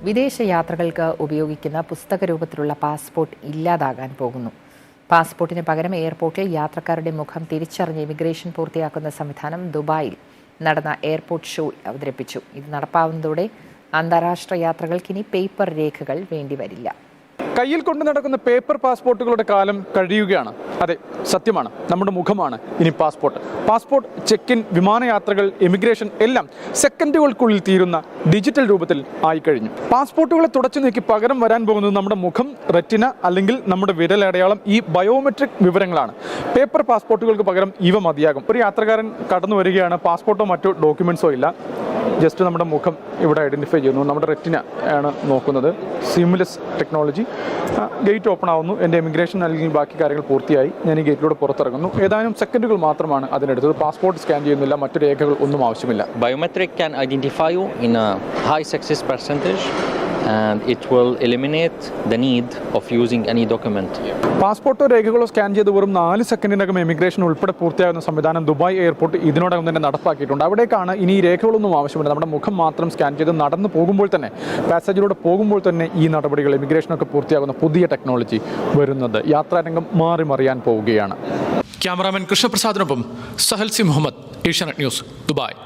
വിദേശ യാത്രകൾക്ക് ഉപയോഗിക്കുന്ന പുസ്തക രൂപത്തിലുള്ള പാസ്പോർട്ട് ഇല്ലാതാകാൻ പോകുന്നു. പാസ്പോർട്ടിന് പകരം എയർപോർട്ടിൽ യാത്രക്കാരുടെ മുഖം തിരിച്ചറിഞ്ഞ് ഇമിഗ്രേഷൻ പൂർത്തിയാക്കുന്ന സംവിധാനം ദുബായിൽ നടന്ന എയർപോർട്ട് ഷോയിൽ അവതരിപ്പിച്ചു. ഇത് നടപ്പാവുന്നതോടെ അന്താരാഷ്ട്ര യാത്രകൾക്ക് ഇനി പേപ്പർ രേഖകൾ വേണ്ടിവരില്ല. കയ്യിൽ കൊണ്ടു നടക്കുന്ന പേപ്പർ പാസ്പോർട്ടുകളുടെ കാലം കഴിയുകയാണ്. അതെ, സത്യമാണ്. നമ്മുടെ മുഖമാണ് ഇനി പാസ്പോർട്ട്. പാസ്പോർട്ട്, ചെക്ക് ഇൻ, വിമാനയാത്രകൾ, എമിഗ്രേഷൻ എല്ലാം സെക്കൻഡുകൾക്കുള്ളിൽ തീരുന്ന ഡിജിറ്റൽ രൂപത്തിൽ ആയിക്കഴിഞ്ഞു. പാസ്പോർട്ടുകളെ തുടച്ചു നീക്കി പകരം വരാൻ പോകുന്നത് നമ്മുടെ മുഖം, റെറ്റിന അല്ലെങ്കിൽ നമ്മുടെ വിരലടയാളം, ഈ ബയോമെട്രിക് വിവരങ്ങളാണ്. പേപ്പർ പാസ്പോർട്ടുകൾക്ക് പകരം ഇവ മതിയാകും. ഒരു യാത്രക്കാരൻ കടന്നു വരികയാണ്, പാസ്പോർട്ടോ മറ്റോ ഡോക്യുമെൻസോ ഇല്ല, ജസ്റ്റ് നമ്മുടെ മുഖം ഇവിടെ ഐഡൻറ്റിഫൈ ചെയ്യുന്നു, നമ്മുടെ റെറ്റിന ആണ് നോക്കുന്നത്. Seamless technology. ഗേറ്റ് ഓപ്പൺ ആവുന്നു, എൻ്റെ എമിഗ്രേഷൻ അല്ലെങ്കിൽ ബാക്കി കാര്യങ്ങൾ പൂർത്തിയായി, ഞാൻ ഈ ഗേറ്റിലൂടെ പുറത്തിറങ്ങുന്നു. ഏതാനും സെക്കൻഡുകൾ മാത്രമാണ് അതിനെടുത്തത്. പാസ്പോർട്ട് സ്കാൻ ചെയ്യുന്നില്ല, മറ്റു രേഖകൾ ഒന്നും ആവശ്യമില്ല. Biometric can identify you in a high success percentage and it will eliminate the need of using any document. പാസ്പോർട്ടോ രേഖകളോ സ്കാൻ ചെയ്ത് വെറും 4 സെക്കൻഡിനകം എമിഗ്രേഷൻ ഉൾപ്പെടെ പൂർത്തിയാകുന്ന സംവിധാനം ദുബായ് എയർപോർട്ട് ഇതിനോടകം തന്നെ നടപ്പാക്കിയിട്ടുണ്ട്. അവിടേക്കാണ് ഇനി ഈ രേഖകളൊന്നും ആവശ്യമില്ല. നമ്മുടെ മുഖം മാത്രം സ്കാൻ ചെയ്ത് നടന്നു പോകുമ്പോൾ തന്നെ, പാസേജിലൂടെ പോകുമ്പോൾ തന്നെ ഈ നടപടികൾ, എമിഗ്രേഷനൊക്കെ പൂർത്തിയാകുന്ന പുതിയ ടെക്നോളജി വരുന്നത്. യാത്രാരംഗം മാറി മറിയാൻ പോവുകയാണ്. ക്യാമറാമാൻ കൃഷ്ണപ്രസാദിനൊപ്പം Sahal C Muhammad, Asianet news, Dubai.